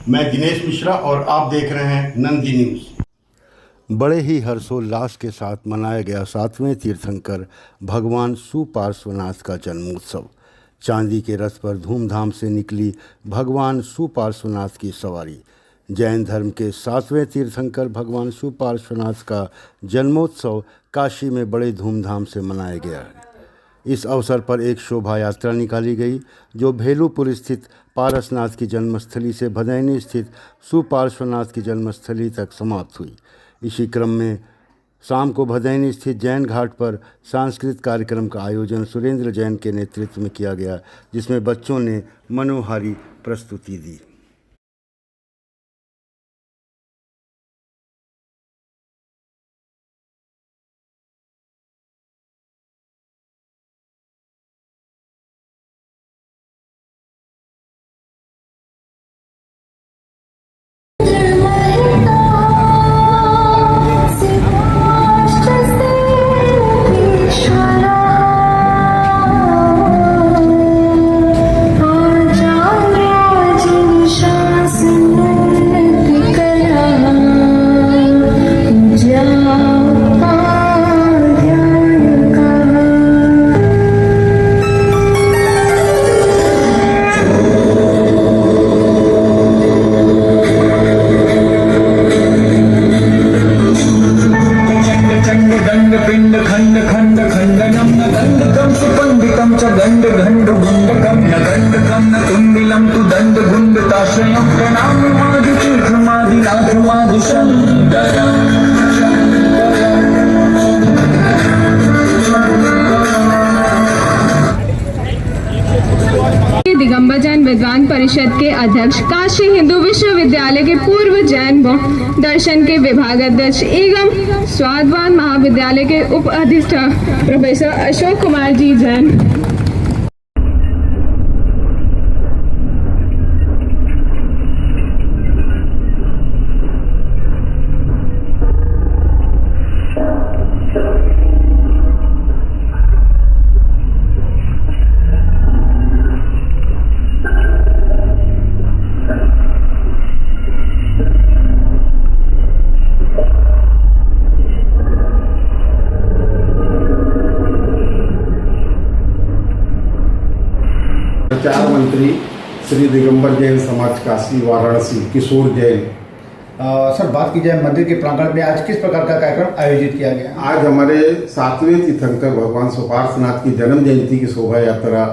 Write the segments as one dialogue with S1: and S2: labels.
S1: मैं दिनेश मिश्रा और आप देख रहे हैं नंदी न्यूज़।
S2: बड़े ही हर्षोल्लास के साथ मनाया गया 7वें तीर्थंकर भगवान सुपार्श्वनाथ का जन्मोत्सव। चांदी के रथ पर धूमधाम से निकली भगवान सुपार्श्वनाथ की सवारी। जैन धर्म के 7वें तीर्थंकर भगवान सुपार्श्वनाथ का जन्मोत्सव काशी में बड़े धूमधाम से मनाया गया है। इस अवसर पर एक शोभा यात्रा निकाली गई जो भेलूपुर स्थित पारसनाथ की जन्मस्थली से भदैनी स्थित सुपार्श्वनाथ की जन्मस्थली तक समाप्त हुई। इसी क्रम में शाम को भदैनी स्थित जैन घाट पर सांस्कृतिक कार्यक्रम का आयोजन सुरेंद्र जैन के नेतृत्व में किया गया, जिसमें बच्चों ने मनोहारी प्रस्तुति दी।
S3: दिगंबर जैन विद्वान परिषद के अध्यक्ष, काशी हिंदू विश्वविद्यालय के पूर्व जैन दर्शन के विभागाध्यक्ष एवं स्वादवान महाविद्यालय के उप अधिष्ठाता प्रोफेसर अशोक कुमार जी जैन,
S1: प्रचार मंत्री श्री दिगंबर जैन समाज काशी वाराणसी किशोर जैन।
S4: सर, बात की जाए मंदिर के प्रांगण में आज किस प्रकार का कार्यक्रम आयोजित किया गया?
S1: आज हमारे 7वें तीर्थंकर भगवान सुपार्श्वनाथ की जन्म जयंती की शोभा यात्रा,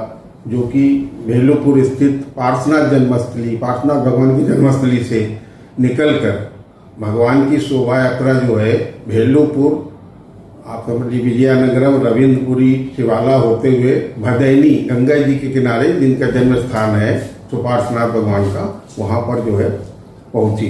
S1: जो कि भेलूपुर स्थित पार्श्वनाथ जन्मस्थली पार्श्वनाथ भगवान की जन्मस्थली से निकलकर भगवान की शोभा यात्रा जो है भेलूपुर आप समझ लीजिए विजयनगरम रविंद्रपुरी शिवाला होते हुए भदैनी गंगा जी के किनारे जिनका जन्म स्थान है सुपार्श्वनाथ भगवान का, वहाँ पर जो है पहुँची।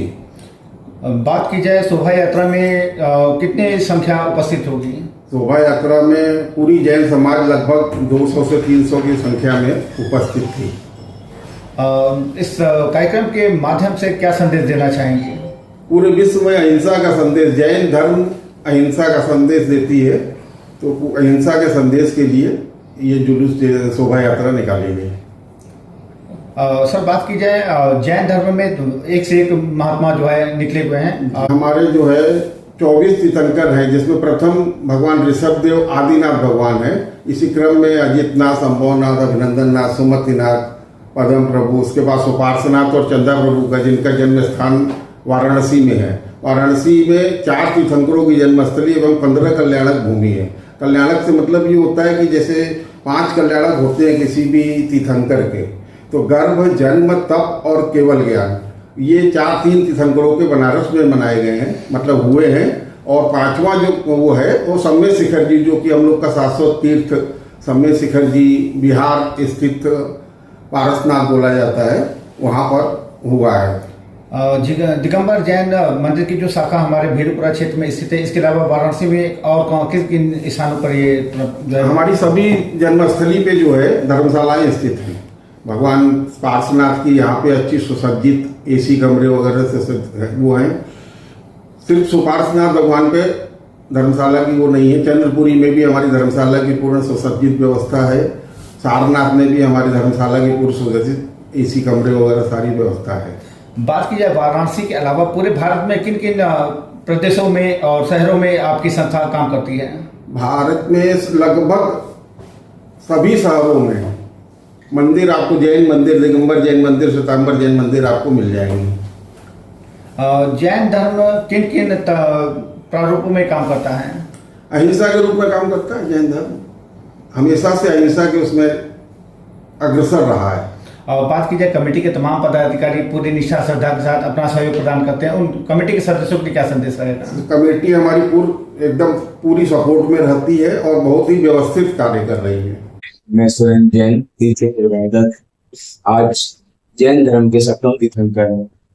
S4: बात की जाए शोभा यात्रा में कितने संख्या उपस्थित होगी?
S1: शोभा यात्रा में पूरी जैन समाज लगभग 200 से 300 की संख्या में उपस्थित थी।
S4: इस कार्यक्रम के माध्यम से क्या संदेश देना चाहेंगे?
S1: पूरे विश्व में अहिंसा का संदेश, जैन धर्म अहिंसा का संदेश देती है, तो अहिंसा के संदेश के लिए ये जुलूस शोभा यात्रा निकाली गई।
S4: सर, बात की जाए जैन धर्म में एक से एक महात्मा जो है निकले हुए हैं।
S1: हमारे जो है 24 तीर्थंकर हैं, जिसमें प्रथम भगवान ऋषभदेव आदिनाथ भगवान है। इसी क्रम में अजितनाथ, अंबोनाथ, अभिनंदननाथ, सुमतिनाथ, पद्म प्रभु, उसके बाद सुपार्श्वनाथ और चंदा प्रभु का, जिनका जन्म स्थान वाराणसी में है। वाराणसी में 4 तीर्थंकरों की जन्मस्थली एवं 15 कल्याणक भूमि है। कल्याणक से मतलब ये होता है कि जैसे 5 कल्याणक होते हैं किसी भी तीर्थंकर के, तो गर्भ, जन्म, तप और केवल ज्ञान, ये 3 तीर्थंकरों के बनारस में मनाए गए हैं, मतलब हुए हैं। और 5वां जो वो है वो सम्य शिखर जी, जो कि हम लोग का शाश्वत तीर्थ सम्य शिखर जी बिहार स्थित पारसनाथ बोला जाता है, वहाँ पर हुआ है।
S4: दिगंबर जैन मंदिर की जो शाखा हमारे भेलूपुरा क्षेत्र में स्थित है, इसके अलावा वाराणसी में और किस किन स्थानों पर ये
S1: हमारी सभी जन्मस्थली पे जो है धर्मशालाएं स्थित हैं। भगवान पार्श्वनाथ की यहाँ पे अच्छी सुसज्जित एसी कमरे वगैरह से वो हैं। सिर्फ सुपार्श्वनाथ भगवान पे धर्मशाला की वो नहीं है। चंद्रपुरी में भी हमारी धर्मशाला की पूर्ण सुसज्जित व्यवस्था है। सारनाथ में भी हमारी धर्मशाला की पूर्ण सुसज्जित एसी कमरे वगैरह सारी व्यवस्था है।
S4: बात की जाए वाराणसी के अलावा पूरे भारत में किन किन प्रदेशों में और शहरों में आपकी संस्था काम करती है?
S1: भारत में लगभग सभी शहरों में मंदिर आपको जैन मंदिर, दिगंबर जैन मंदिर, श्वेतांबर जैन मंदिर आपको मिल जाएंगे।
S4: जैन धर्म किन किन प्रारूपों में काम करता है?
S1: अहिंसा के रूप में काम करता है जैन धर्म, हमेशा से अहिंसा के उसमें अग्रसर रहा है।
S4: और बात की जाए कमेटी के तमाम पदाधिकारी पूरी निष्ठा श्रद्धा के साथ अपना सहयोग प्रदान करते हैं, उन कमेटी के सदस्यों के लिए क्या संदेश रहेगा?
S1: कमेटी हमारी एकदम पूरी सपोर्ट में रहती है और बहुत ही व्यवस्थित कार्य कर रही है।
S5: मैं सुरेंद्र जैन, तीर्थ प्रबंधक। आज जैन धर्म के सप्तम तीर्थंकर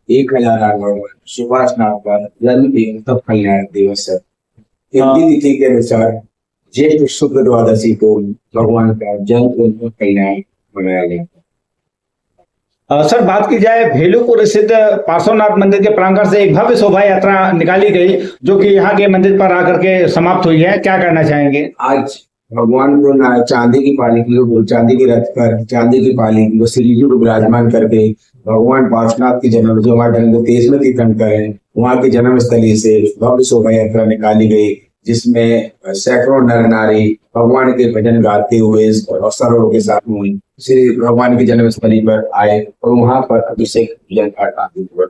S5: 1008 भगवान सुभाष नाथ का जन्म एवं तप कल्याण दिवस है। हिंदी तिथि के अनुसार ज्येष्ठ शुक्ल द्वादशी को भगवान का जन्म एवं तप कल्याण मनाया गया।
S4: सर, बात की जाए भेलूपुर स्थित पार्श्वनाथ मंदिर के प्रांगण से एक भव्य शोभा यात्रा निकाली गई जो कि यहाँ के मंदिर पर आकर के समाप्त हुई है, क्या कहना चाहेंगे?
S5: आज भगवान को चांदी की पालकी, चांदी की रथ पर चांदी की पालकी को श्री जी को विराजमान करके भगवान पार्श्वनाथ के जन्म, जो हमारे 23वें तीर्थंकर है, वहाँ के जन्म स्थली से भव्य शोभा यात्रा निकाली गई, जिसमें सैकड़ों नर नारी भगवान के भजन गाते हुए और सरों के साथ में श्री भगवान की जन्म स्थली पर आए और वहां पर अभिषेक पूजन पाठ आदि हुआ।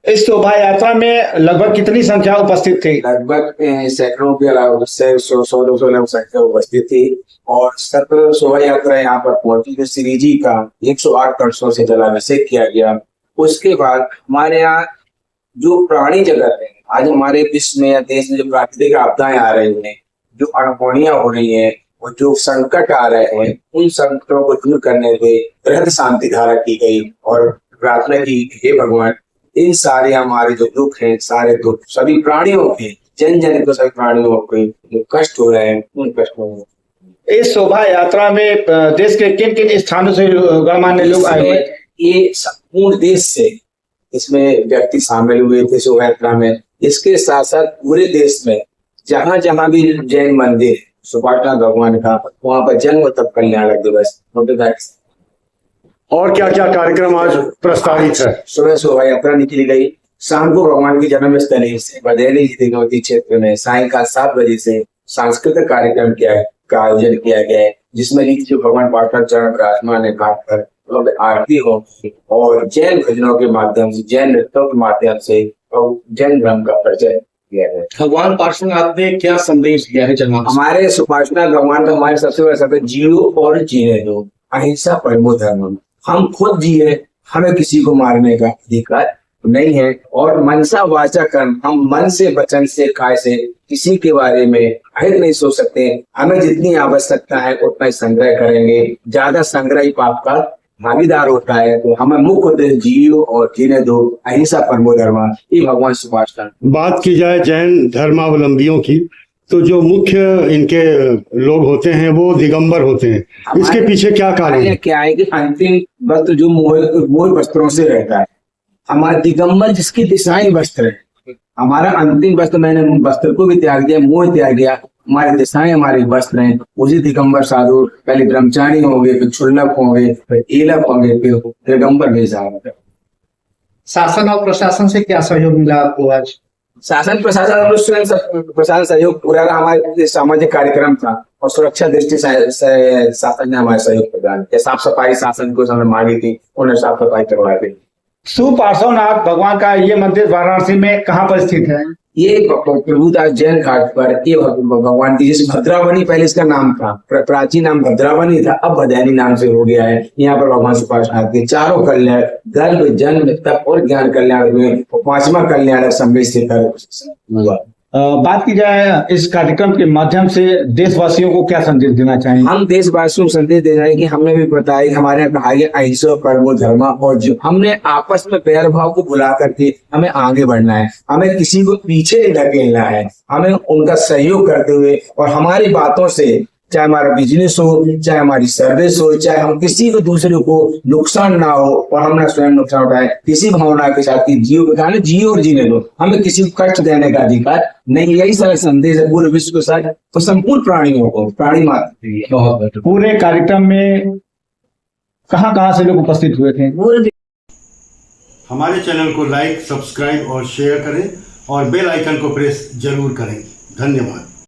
S4: इस शोभा यात्रा में लगभग कितनी संख्या उपस्थित थी?
S5: लगभग सैकड़ों के अलावा 100-200 लोग संख्या उपस्थित थी और सत्र शोभा यात्रा यहाँ पर पहुंची तो श्री जी का 108 कलशों से जलाभिषेक किया गया। उसके बाद हमारे यहाँ जो प्राणी जगत है, आज हमारे विश्व में या देश में जो प्राकृतिक आपदाएं आ रही हैं, जो अनहोनियां हो रही हैं और जो संकट आ रहे हैं, उन संकटों को दूर करने के बृहद शांति धारा की गई और प्रार्थना की, हे भगवान, इन सारे हमारे जो दुख हैं, सारे दुख सभी प्राणियों के, जन जन को सभी प्राणियों के जो कष्ट हो रहे हैं, उन कष्टों को।
S4: इस शोभा यात्रा में देश के किन किन स्थानों से गणमान्य लोग आए हुए?
S5: ये पूर्ण देश से इसमें व्यक्ति शामिल हुए थे शोभा यात्रा में। इसके साथ साथ पूरे देश में जहां जहां भी जैन मंदिर सुभाषनाथ भगवान का, वहां पर जन्म तप कल्याण दिवस होता है।
S2: और क्या क्या कार्यक्रम आज प्रस्तावित है?
S5: सुबह शोभा यात्रा निकली गई, शाम को भगवान की जन्म स्थली से बदेली दिगंवती क्षेत्र में सायंकाल 7 बजे से सांस्कृतिक कार्यक्रम का आयोजन किया गया है, जिसमें जो भगवान पार्श्वनाथ चरण विराजमान है घाट पर आरती हो और जैन भजनों के माध्यम से, जैन नृत्यों के माध्यम से जैन धर्म का परिचय किया है।
S6: भगवान पार्श्वनाथ ने क्या संदेश दिया है जनमानस?
S5: हमारे सुपार्श्वनाथ भगवान का हमारे सबसे बड़ा शब्द जियो और जीने दो, अहिंसा परमो धर्म। हम खुद जिए, हमें किसी को मारने का अधिकार नहीं है और मनसा वाचा कर्म, हम मन से, वचन से, काय से किसी के बारे में अहित नहीं सोच सकते। हमें जितनी आवश्यकता है उतना ही संग्रह करेंगे, ज्यादा संग्रह ही पाप का भागीदार होता है। तो हमें मुख्य उद्देश्य जियो और जीने दो, अहिंसा परमो धर्म, ये भगवान सुभाष।
S2: बात की जाए जैन धर्मावलंबियों की, तो जो मुख्य इनके लोग होते हैं वो दिगंबर होते हैं, इसके पीछे क्या कारण है?
S5: क्या है कि अंतिम वस्त्र जो मोह वस्त्रों से रहता है, हमारा दिगंबर जिसकी दिशाएं वस्त्र है, हमारा अंतिम वस्त्र, मैंने वस्त्र को भी त्याग दिया, मोह त्याग दिया, हमारी दिशाएं हमारे वस्त्र हैं। उसी दिगंबर साधु पहले ब्रह्मचारी होंगे, फिर क्षुल्लक होंगे, फिर एलक होंगे, फिर दिगंबर भेजा होगा।
S6: शासन और प्रशासन से क्या सहयोग मिला आपको आज?
S5: शासन प्रशासन सहयोग पूरा हमारे सामाजिक कार्यक्रम था और सुरक्षा दृष्टि से शासन ने हमारे सहयोग प्रदान किया। साफ सफाई शासन को हमने मांगी थी, उन्हें साफ सफाई करवा दी।
S4: सुपार्श्वनाथ भगवान का ये मंदिर वाराणसी में कहाँ पर स्थित है?
S5: ये प्रभुदास जैन घाट पर ये भगवान की, जिस भद्रावनी पहले इसका नाम था, प्राचीन नाम भद्रावनी था, अब भदैनी नाम से हो गया है। यहाँ पर भगवान सुपार्श्वनाथ के चारों कल्याण, गर्भ, जन्म, तप और ज्ञान कल्याण हुए, 5वां कल्याण सम्मिलित हुआ।
S4: बात की जाए इस कार्यक्रम के माध्यम से देशवासियों को क्या संदेश देना चाहेंगे?
S5: हम देशवासियों को संदेश दे रहे हैं कि हमने भी बताया कि हमारे यहाँ कहा गया अहिंसा परमो धर्म, और जो हमने आपस में बैर भाव को भुला करके हमें आगे बढ़ना है, हमें किसी को पीछे नहीं धकेलना है, हमें उनका सहयोग करते हुए और हमारी बातों से, चाहे हमारा बिजनेस हो, चाहे हमारी सर्विस हो, चाहे हम किसी को दूसरे को नुकसान ना हो और हम ना स्वयं नुकसान उठाए, किसी भावना के साथ जियो और जीने दो, हमें किसी को कष्ट देने का अधिकार नहीं। यही सारा संदेश है पूरे विश्व के साथ तो संपूर्ण प्राणियों को, प्राणी मात्र।
S4: पूरे कार्यक्रम में कहाँ से लोग उपस्थित हुए थे?
S2: हमारे चैनल को लाइक, सब्सक्राइब और शेयर करें और बेल आइकन को प्रेस जरूर करें। धन्यवाद।